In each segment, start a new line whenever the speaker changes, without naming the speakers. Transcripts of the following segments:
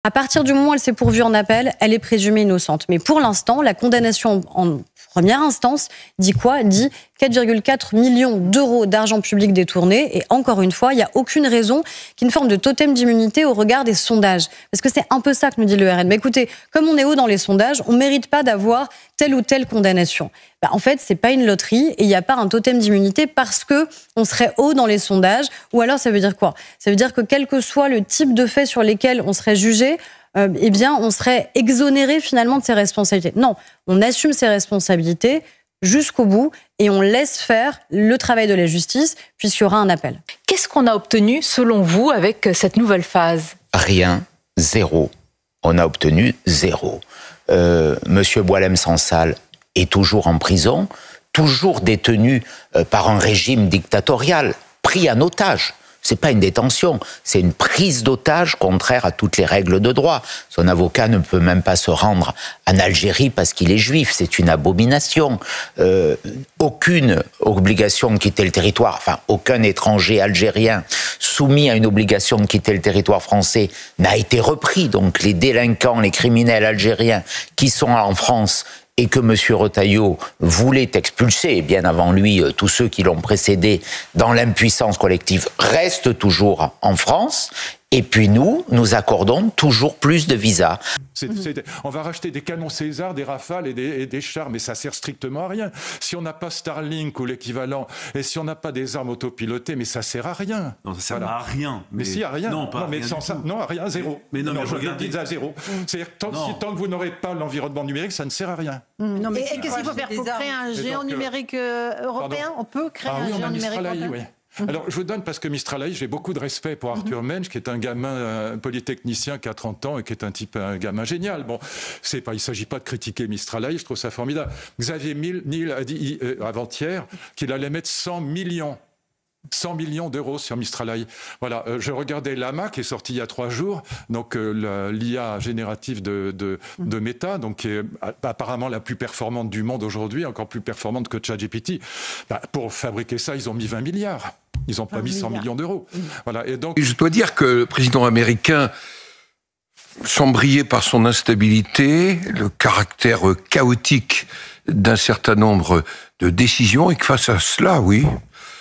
À partir du moment où elle s'est pourvue en appel, elle est présumée innocente. Mais pour l'instant, la condamnation en première instance dit quoi? Dit 4,4 millions d'euros d'argent public détourné. Et encore une fois, il n'y a aucune raison qu'il y ait une forme de totem d'immunité au regard des sondages. Parce que c'est un peu ça que nous dit le RN. Mais écoutez, comme on est haut dans les sondages, on ne mérite pas d'avoir telle ou telle condamnation. En fait, ce n'est pas une loterie et il n'y a pas un totem d'immunité parce qu'on serait haut dans les sondages. Ou alors, ça veut dire quoi? Ça veut dire que quel que soit le type de fait sur lesquels on serait jugé, eh bien, on serait exonéré finalement de ses responsabilités. Non, on assume ses responsabilités jusqu'au bout et on laisse faire le travail de la justice puisqu'il y aura un appel.
Qu'est-ce qu'on a obtenu, selon vous, avec cette nouvelle phase?
Rien, zéro. On a obtenu zéro. Monsieur Boualem-Sansal est toujours en prison, toujours détenu par un régime dictatorial, pris en otage. C'est pas une détention, c'est une prise d'otage contraire à toutes les règles de droit. Son avocat ne peut même pas se rendre en Algérie parce qu'il est juif, c'est une abomination. Aucune obligation de quitter le territoire, enfin aucun étranger algérien soumis à une obligation de quitter le territoire français n'a été repris. Donc les délinquants, les criminels algériens qui sont en France et que M. Retailleau voulait expulser, et bien avant lui, tous ceux qui l'ont précédé dans l'impuissance collective, restent toujours en France. Et puis nous accordons toujours plus de visas.
On va racheter des canons César, des Rafales et des chars, mais ça sert strictement à rien. Si on n'a pas Starlink ou l'équivalent, et si on n'a pas des armes autopilotées, mais ça sert à rien.
Non, ça sert à rien.
Mais si, à rien.
Non, pas
mais
rien
sans ça, non, à rien, zéro.
Mais non, mais je
dis à zéro. C'est-à-dire tant que vous n'aurez pas l'environnement numérique, ça ne sert à rien.
Non, mais qu'est-ce qu'il faut faire? Il faut créer un géant numérique européen? On peut créer un géant numérique européen?
Oui. Alors, je vous donne, parce que Mistral AI, j'ai beaucoup de respect pour Arthur Mensch, qui est un gamin, un polytechnicien qui a 30 ans et qui est un gamin génial. Bon, il ne s'agit pas de critiquer Mistral AI, je trouve ça formidable. Xavier Niel a dit avant-hier qu'il allait mettre 100 millions d'euros sur Mistral AI. Voilà, je regardais Llama qui est sorti il y a 3 jours, donc l'IA générative de Meta, donc qui est apparemment la plus performante du monde aujourd'hui, encore plus performante que ChatGPT. Pour fabriquer ça, ils ont mis 20 milliards. Ils n'ont pas mis 100 millions d'euros. Voilà, et donc...
Je dois dire que le président américain, sans briller par son instabilité, le caractère chaotique d'un certain nombre de décisions, et que face à cela, oui,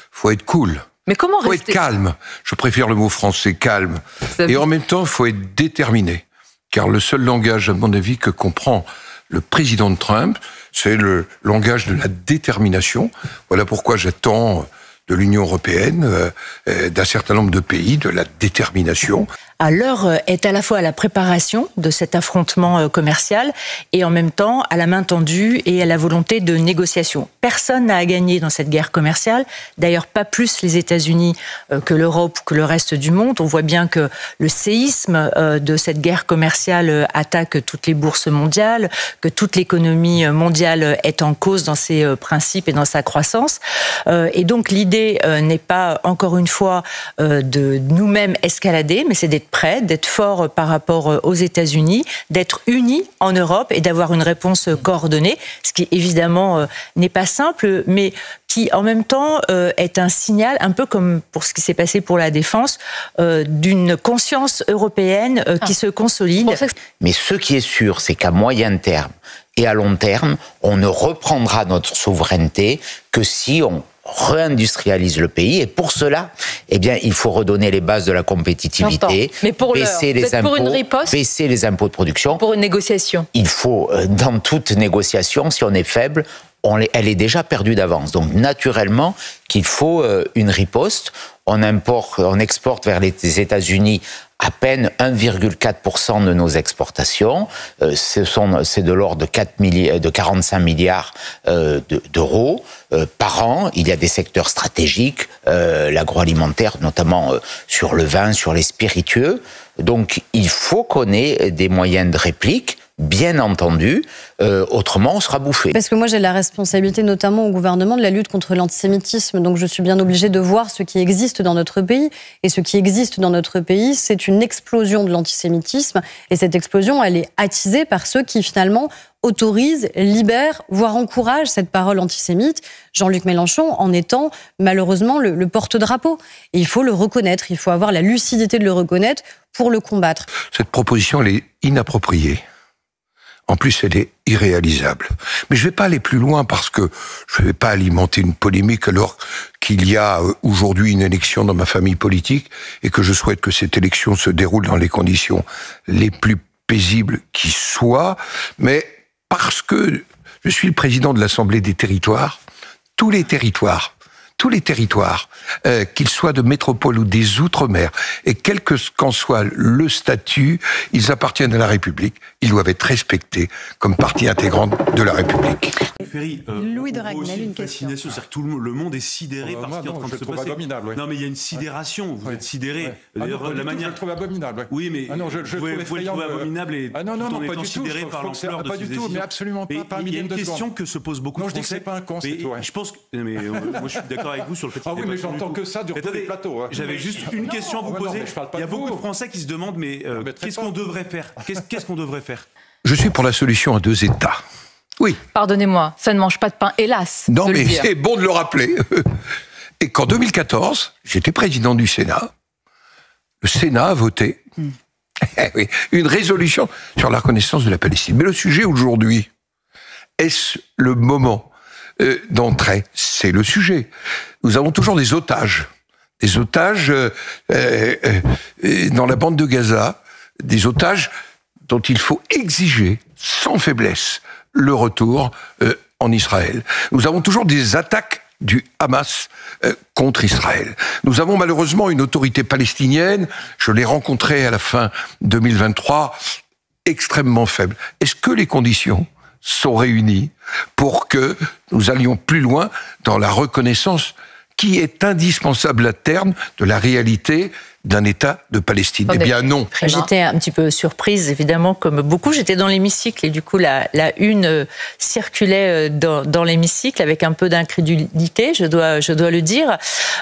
faut être cool.
Mais comment
faut
rester...
être calme. Je préfère le mot français, calme. Et en même temps, il faut être déterminé. Car le seul langage, à mon avis, que comprend le président Trump, c'est le langage de la détermination. Voilà pourquoi j'attends de l'Union européenne, d'un certain nombre de pays, de la détermination.
L'heure est à la fois à la préparation de cet affrontement commercial et en même temps à la main tendue et à la volonté de négociation. Personne n'a à gagner dans cette guerre commerciale, d'ailleurs pas plus les États-Unis que l'Europe ou que le reste du monde. On voit bien que le séisme de cette guerre commerciale attaque toutes les bourses mondiales, que toute l'économie mondiale est en cause dans ses principes et dans sa croissance. Et donc l'idée n'est pas, encore une fois, de nous-mêmes escalader, mais c'est d'être prêt, d'être fort par rapport aux États-Unis, d'être unis en Europe et d'avoir une réponse coordonnée, ce qui évidemment n'est pas simple, mais qui en même temps est un signal, un peu comme pour ce qui s'est passé pour la défense, d'une conscience européenne qui se consolide.
Mais ce qui est sûr, c'est qu'à moyen terme et à long terme, on ne reprendra notre souveraineté que si on réindustrialise le pays, et pour cela, eh bien, il faut redonner les bases de la compétitivité, baisser les impôts de production.
Pour une négociation.
Il faut, dans toute négociation, si on est faible, elle est déjà perdue d'avance. Donc, naturellement, qu'il faut une riposte. On exporte vers les États-Unis à peine 1,4% de nos exportations. C'est de l'ordre de 45 milliards d'euros par an. Il y a des secteurs stratégiques, l'agroalimentaire, notamment sur le vin, sur les spiritueux. Donc, il faut qu'on ait des moyens de réplique, bien entendu, autrement on sera bouffé.
Parce que moi j'ai la responsabilité notamment au gouvernement de la lutte contre l'antisémitisme, donc je suis bien obligée de voir ce qui existe dans notre pays, et ce qui existe dans notre pays c'est une explosion de l'antisémitisme, et cette explosion elle est attisée par ceux qui finalement autorise, libère, voire encourage cette parole antisémite, Jean-Luc Mélenchon en étant malheureusement le porte-drapeau. Et il faut le reconnaître, il faut avoir la lucidité de le reconnaître pour le combattre.
Cette proposition, elle est inappropriée. En plus, elle est irréalisable. Mais je ne vais pas aller plus loin parce que je ne vais pas alimenter une polémique alors qu'il y a aujourd'hui une élection dans ma famille politique et que je souhaite que cette élection se déroule dans les conditions les plus paisibles qui soient. Mais parce que je suis le président de l'Assemblée des territoires, tous les territoires, qu'ils soient de métropole ou des Outre-mer, et quel qu'en soit le statut, ils appartiennent à la République. Ils doivent être respectés comme partie intégrante de la République.
Ferry,
Louis de
Ragnel,
une
fascination, c'est-à-dire que tout le monde est sidéré par ce qui est en train de se passer.
Abominable,
non, mais il y a une sidération. Vous êtes sidéré. D'ailleurs, la manière.
Je le trouve abominable.
Oui, mais vous pouvez le trouver abominable et
non,
pas du tout sidéré par l'ampleur de ces décisions.
Mais absolument pas.
Il y a une question que se pose beaucoup de Français.
Non, je dis que c'est pas un con, c'est tout.
Je pense que moi, je suis d'accord avec vous sur le fait.
Ah oui, mais j'entends que ça sur tous les plateaux.
J'avais juste une question à vous poser. Il y a beaucoup de Français qui se demandent, mais qu'est-ce qu'on devrait faire ? Qu'est-ce qu'on devrait faire ?
Je suis pour la solution à 2 États. Oui.
Pardonnez-moi, ça ne mange pas de pain, hélas.
Non, mais c'est bon de le rappeler. Et qu'en 2014, j'étais président du Sénat. Le Sénat a voté une résolution sur la reconnaissance de la Palestine. Mais le sujet aujourd'hui, est-ce le moment d'entrer ? C'est le sujet. Nous avons toujours des otages dans la bande de Gaza, des otages dont il faut exiger sans faiblesse le retour en Israël. Nous avons toujours des attaques du Hamas contre Israël. Nous avons malheureusement une autorité palestinienne, je l'ai rencontrée à la fin 2023, extrêmement faible. Est-ce que les conditions sont réunies pour que nous allions plus loin dans la reconnaissance qui est indispensable à terme de la réalité d'un État de Palestine. Eh bien non.
J'étais un petit peu surprise, évidemment, comme beaucoup. J'étais dans l'hémicycle et du coup, la une circulait dans l'hémicycle avec un peu d'incrédulité, je dois le dire.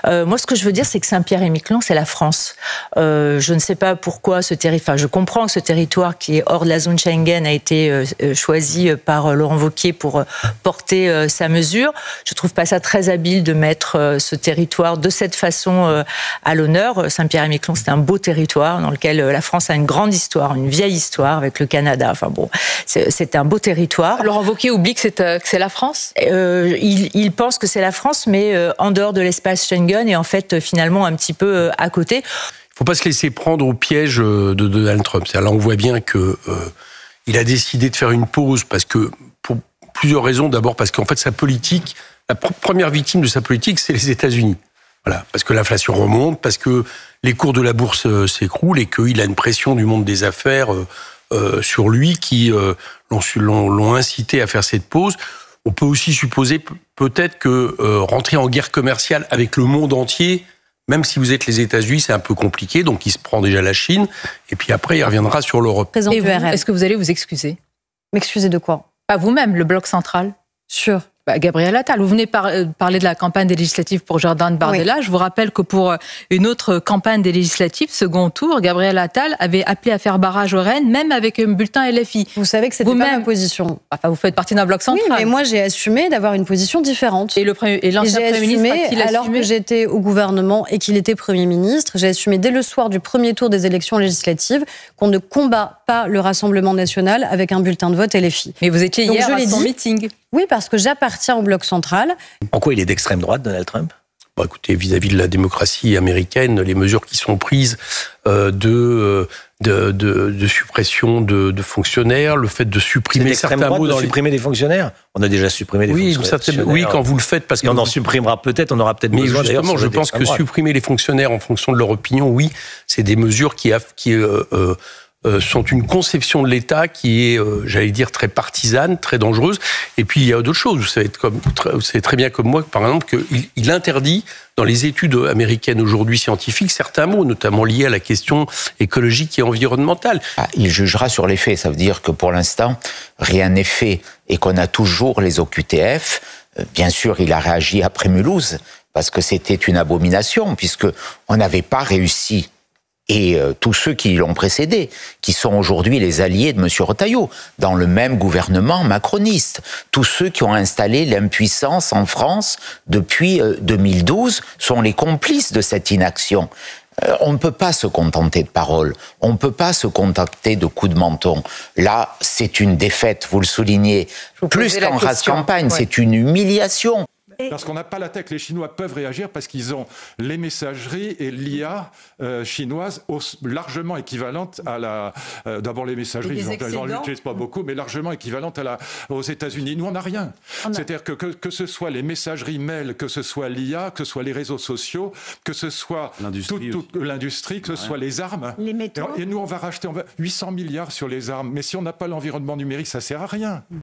Moi, ce que je veux dire, c'est que Saint-Pierre-et-Miquelon, c'est la France. Je ne sais pas pourquoi ce territoire... Enfin, je comprends que ce territoire qui est hors de la zone Schengen a été choisi par Laurent Wauquiez pour porter sa mesure. Je trouve pas ça très habile de mettre ce territoire de cette façon à l'honneur. Saint-Pierre-et-Miquelon, c'est un beau territoire dans lequel la France a une grande histoire, une vieille histoire avec le Canada. Enfin bon, c'est un beau territoire.
Laurent Wauquiez oublie que c'est la France ?
Il pense que c'est la France, mais en dehors de l'espace Schengen et en fait finalement un petit peu à côté.
Il ne faut pas se laisser prendre au piège de Donald Trump. Là, on voit bien qu'il a décidé de faire une pause parce que, pour plusieurs raisons. D'abord parce qu'en fait sa politique, la première victime de sa politique, c'est les États-Unis. Voilà, parce que l'inflation remonte, parce que les cours de la bourse s'écroulent et qu'il a une pression du monde des affaires sur lui qui l'ont incité à faire cette pause. On peut aussi supposer peut-être que rentrer en guerre commerciale avec le monde entier, même si vous êtes les États-Unis, c'est un peu compliqué, donc il se prend déjà la Chine, et puis après il reviendra sur l'Europe.
Et est-ce que vous allez vous excuser ?
M'excuser de quoi ?
Pas vous-même, le Bloc central.
Sur
Gabriel Attal, vous venez parler de la campagne des législatives pour Jordan Bardella. Oui. Je vous rappelle que pour une autre campagne des législatives, second tour, Gabriel Attal avait appelé à faire barrage au Rennes, même avec un bulletin LFI.
Vous savez que c'était pas ma position.
Enfin, vous faites partie d'un bloc central.
Oui, mais moi j'ai assumé d'avoir une position différente.
Et l'ancien Premier ministre a-t-il
alors
assumé ?
Que j'étais au gouvernement et qu'il était Premier ministre, j'ai assumé dès le soir du premier tour des élections législatives qu'on ne combat pas le Rassemblement national avec un bulletin de vote LFI.
Mais vous étiez hier à son meeting.
Oui, parce que j'appartiens au bloc central.
En quoi il est d'extrême droite, Donald Trump ?
Bon, écoutez, vis-à-vis de la démocratie américaine, les mesures qui sont prises de suppression de fonctionnaires, le fait de supprimer certains mots dans
supprimer des fonctionnaires. On a déjà supprimé des fonctionnaires.
Oui, quand vous le faites, parce
qu'on en supprimera peut-être, on aura peut-être besoin.
Mais justement, je pense que supprimer les fonctionnaires en fonction de leur opinion, oui, c'est des mesures qui sont une conception de l'État qui est, j'allais dire, très partisane, très dangereuse. Et puis, il y a d'autres choses. Vous savez très bien comme moi, par exemple, qu'il interdit, dans les études américaines aujourd'hui scientifiques, certains mots, notamment liés à la question écologique et environnementale.
Il jugera sur les faits. Ça veut dire que pour l'instant, rien n'est fait et qu'on a toujours les OQTF. Bien sûr, il a réagi après Mulhouse, parce que c'était une abomination, puisqu'on n'avait pas réussi. Et tous ceux qui l'ont précédé, qui sont aujourd'hui les alliés de M. Retailleau, dans le même gouvernement macroniste. Tous ceux qui ont installé l'impuissance en France depuis 2012 sont les complices de cette inaction. On ne peut pas se contenter de paroles, on ne peut pas se contenter de coups de menton. Là, c'est une défaite, vous le soulignez. Plus qu'en race campagne, c'est une humiliation.
Parce qu'on n'a pas la tech, les Chinois peuvent réagir parce qu'ils ont les messageries et l'IA chinoise largement équivalentes à la... D'abord les messageries, ils n'en utilisent pas beaucoup, mais largement équivalentes aux États-Unis. Nous, on n'a rien. C'est-à-dire que ce soit les messageries mail, que ce soit l'IA, que ce soit les réseaux sociaux, que ce soit toute l'industrie, que ce soit les armes.
Les métaux.
Et nous, on va racheter 800 milliards sur les armes. Mais si on n'a pas l'environnement numérique, ça ne sert à rien.